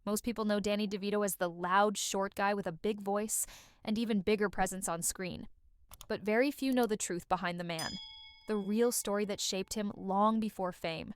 Most people know Danny DeVito as the loud, short guy with a big voice and even bigger presence on screen. But very few know the truth behind the man, the real story that shaped him long before fame.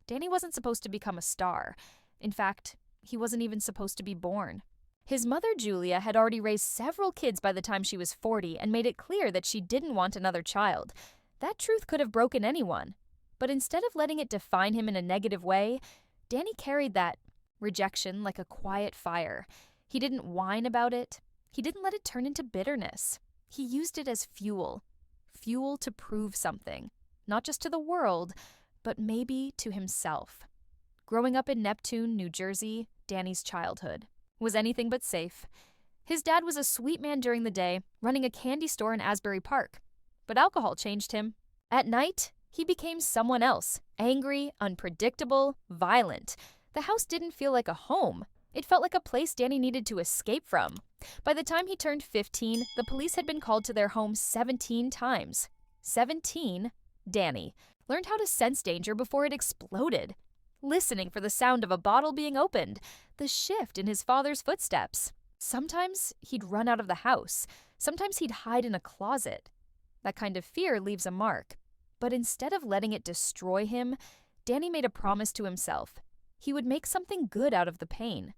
Danny wasn't supposed to become a star. In fact, he wasn't even supposed to be born. His mother, Julia, had already raised several kids by the time she was 40 and made it clear that she didn't want another child. That truth could have broken anyone. But instead of letting it define him in a negative way, Danny carried that rejection like a quiet fire. He didn't whine about it. He didn't let it turn into bitterness. He used it as fuel. Fuel to prove something. Not just to the world, but maybe to himself. Growing up in Neptune, New Jersey, Danny's childhood was anything but safe. His dad was a sweet man during the day, running a candy store in Asbury Park. But alcohol changed him. At night, he became someone else. Angry, unpredictable, violent. The house didn't feel like a home. It felt like a place Danny needed to escape from. By the time he turned 15, the police had been called to their home 17 times. 17, Danny learned how to sense danger before it exploded. Listening for the sound of a bottle being opened, the shift in his father's footsteps. Sometimes he'd run out of the house. Sometimes he'd hide in a closet. That kind of fear leaves a mark. But instead of letting it destroy him, Danny made a promise to himself. He would make something good out of the pain.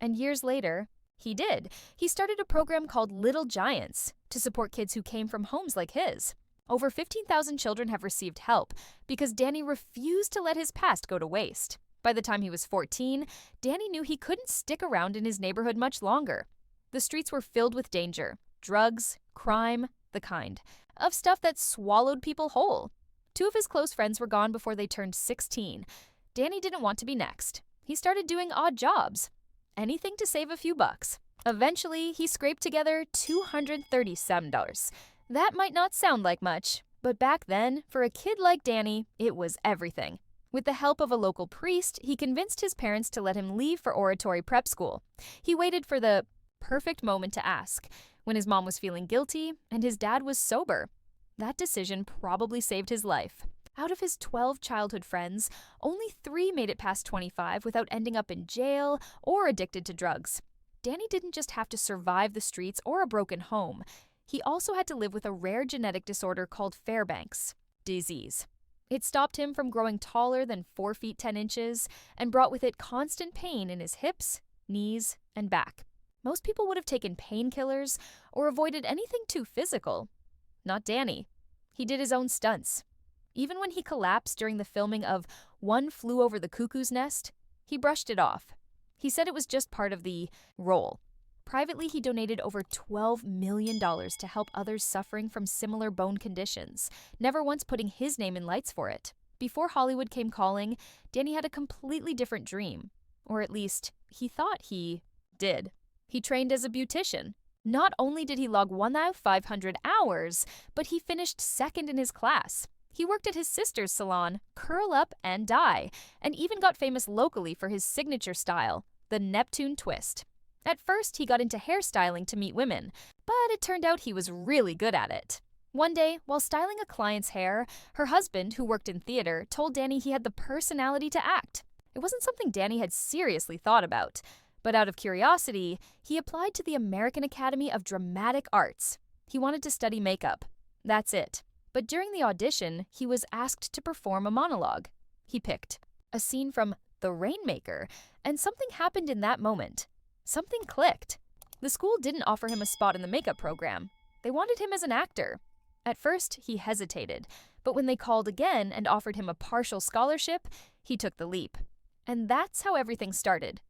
And years later, he did. He started a program called Little Giants to support kids who came from homes like his. Over 15,000 children have received help because Danny refused to let his past go to waste. By the time he was 14, Danny knew he couldn't stick around in his neighborhood much longer. The streets were filled with danger, drugs, crime, the kind of stuff that swallowed people whole. 2 of his close friends were gone before they turned 16. Danny didn't want to be next. He started doing odd jobs. Anything to save a few bucks. Eventually, he scraped together $237. That might not sound like much, but back then, for a kid like Danny, it was everything. With the help of a local priest, he convinced his parents to let him leave for oratory prep school. He waited for the perfect moment to ask, when his mom was feeling guilty and his dad was sober. That decision probably saved his life. Out of his 12 childhood friends, only 3 made it past 25 without ending up in jail or addicted to drugs. Danny didn't just have to survive the streets or a broken home. He also had to live with a rare genetic disorder called Fairbanks disease. It stopped him from growing taller than 4 feet 10 inches and brought with it constant pain in his hips, knees, and back. Most people would have taken painkillers or avoided anything too physical. Not Danny. He did his own stunts. Even when he collapsed during the filming of One Flew Over the Cuckoo's Nest, he brushed it off. He said it was just part of the role. Privately, he donated over $12 million to help others suffering from similar bone conditions, never once putting his name in lights for it. Before Hollywood came calling, Danny had a completely different dream. Or at least, he thought he did. He trained as a beautician. Not only did he log 1,500 hours, but he finished second in his class. He worked at his sister's salon, Curl Up and Dye, and even got famous locally for his signature style, the Neptune twist. At first, he got into hairstyling to meet women, but it turned out he was really good at it. One day, while styling a client's hair, her husband, who worked in theater, told Danny he had the personality to act. It wasn't something Danny had seriously thought about, but out of curiosity, he applied to the American Academy of Dramatic Arts. He wanted to study makeup. That's it. But during the audition, he was asked to perform a monologue. He picked a scene from The Rainmaker, and something happened in that moment. Something clicked. The school didn't offer him a spot in the makeup program. They wanted him as an actor. At first, he hesitated, but when they called again and offered him a partial scholarship, he took the leap. And that's how everything started.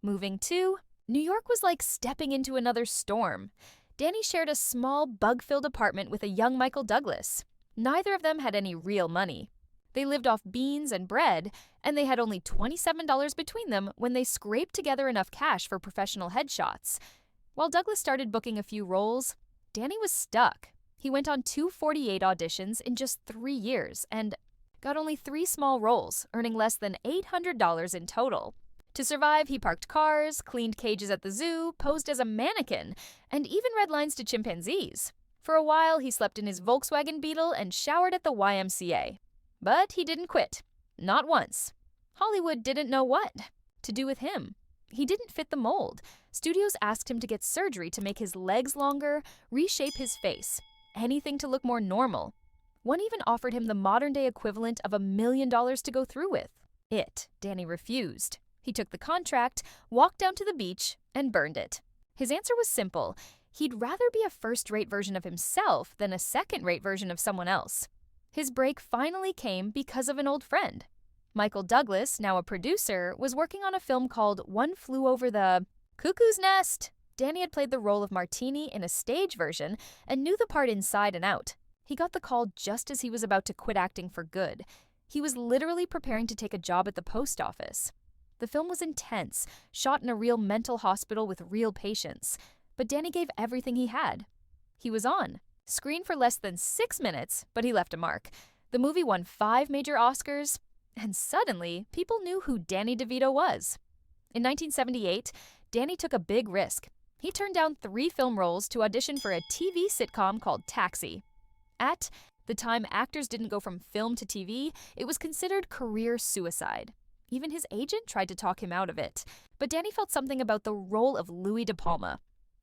Moving to New York was like stepping into another storm. Danny shared a small, bug-filled apartment with a young Michael Douglas. Neither of them had any real money. They lived off beans and bread, and they had only $27 between them when they scraped together enough cash for professional headshots. While Douglas started booking a few roles, Danny was stuck. He went on 248 auditions in just 3 years and got only 3 small roles, earning less than $800 in total. To survive, he parked cars, cleaned cages at the zoo, posed as a mannequin, and even read lines to chimpanzees. For a while, he slept in his Volkswagen Beetle and showered at the YMCA. But he didn't quit. Not once. Hollywood didn't know what to do with him. He didn't fit the mold. Studios asked him to get surgery to make his legs longer, reshape his face, anything to look more normal. One even offered him the modern-day equivalent of $1 million to go through with. Danny refused. He took the contract, walked down to the beach, and burned it. His answer was simple. He'd rather be a first-rate version of himself than a second-rate version of someone else. His break finally came because of an old friend. Michael Douglas, now a producer, was working on a film called One Flew Over the Cuckoo's Nest. Danny had played the role of Martini in a stage version and knew the part inside and out. He got the call just as he was about to quit acting for good. He was literally preparing to take a job at the post office. The film was intense, shot in a real mental hospital with real patients, but Danny gave everything he had. He was on. Screened for less than 6 minutes, but he left a mark. The movie won 5 major Oscars, and suddenly, people knew who Danny DeVito was. In 1978, Danny took a big risk. He turned down 3 film roles to audition for a TV sitcom called Taxi. At the time actors didn't go from film to TV, it was considered career suicide. Even his agent tried to talk him out of it. But Danny felt something about the role of Louis De Palma.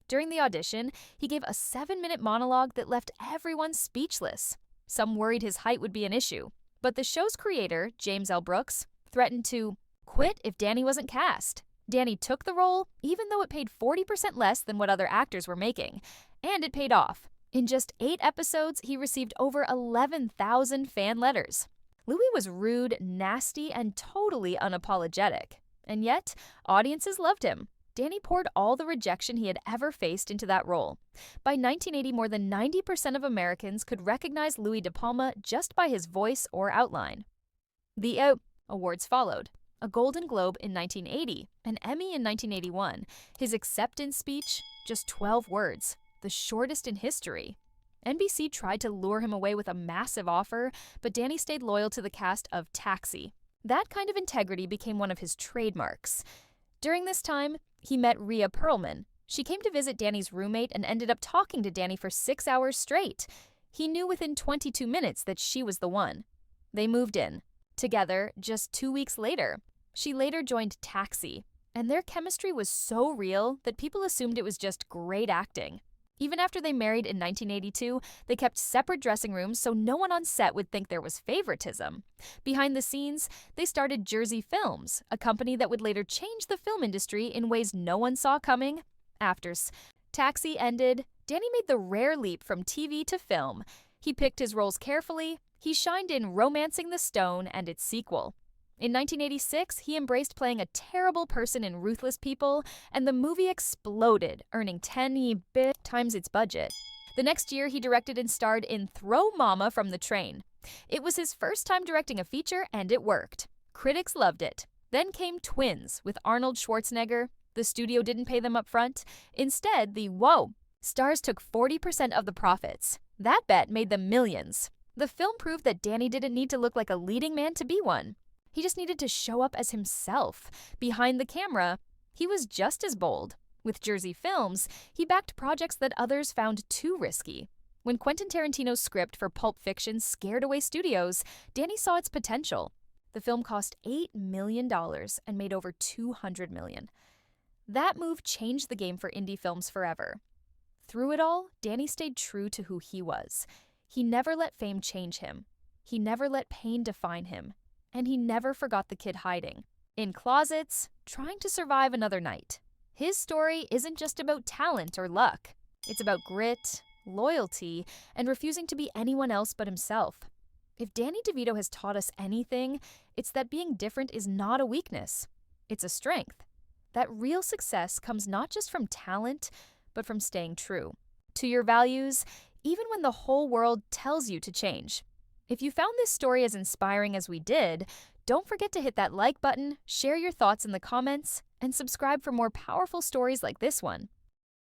During the audition, he gave a 7-minute monologue that left everyone speechless. Some worried his height would be an issue. But the show's creator, James L. Brooks, threatened to quit if Danny wasn't cast. Danny took the role, even though it paid 40% less than what other actors were making. And it paid off. In just 8 episodes, he received over 11,000 fan letters. Louis was rude, nasty, and totally unapologetic. And yet, audiences loved him. Danny poured all the rejection he had ever faced into that role. By 1980, more than 90% of Americans could recognize Louis De Palma just by his voice or outline. The awards followed. A Golden Globe in 1980, an Emmy in 1981. His acceptance speech, just 12 words, the shortest in history. NBC tried to lure him away with a massive offer, but Danny stayed loyal to the cast of Taxi. That kind of integrity became one of his trademarks. During this time, he met Rhea Perlman. She came to visit Danny's roommate and ended up talking to Danny for 6 hours straight. He knew within 22 minutes that she was the one. They moved in. Together, just 2 weeks later. She later joined Taxi, and their chemistry was so real that people assumed it was just great acting. Even after they married in 1982, they kept separate dressing rooms so no one on set would think there was favoritism. Behind the scenes, they started Jersey Films, a company that would later change the film industry in ways no one saw coming. After Taxi ended, Danny made the rare leap from TV to film. He picked his roles carefully. He shined in Romancing the Stone and its sequel. In 1986, he embraced playing a terrible person in Ruthless People, and the movie exploded, earning 10 times its budget. The next year, he directed and starred in Throw Mama from the Train. It was his first time directing a feature, and it worked. Critics loved it. Then came Twins with Arnold Schwarzenegger. The studio didn't pay them up front. Instead, stars took 40% of the profits. That bet made them millions. The film proved that Danny didn't need to look like a leading man to be one. He just needed to show up as himself. Behind the camera, he was just as bold. With Jersey Films, he backed projects that others found too risky. When Quentin Tarantino's script for Pulp Fiction scared away studios, Danny saw its potential. The film cost $8 million and made over $200 million. That move changed the game for indie films forever. Through it all, Danny stayed true to who he was. He never let fame change him. He never let pain define him. And he never forgot the kid hiding in closets, trying to survive another night. His story isn't just about talent or luck. It's about grit, loyalty, and refusing to be anyone else but himself. If Danny DeVito has taught us anything, it's that being different is not a weakness. It's a strength. That real success comes not just from talent, but from staying true to your values, even when the whole world tells you to change. If you found this story as inspiring as we did, don't forget to hit that like button, share your thoughts in the comments, and subscribe for more powerful stories like this one.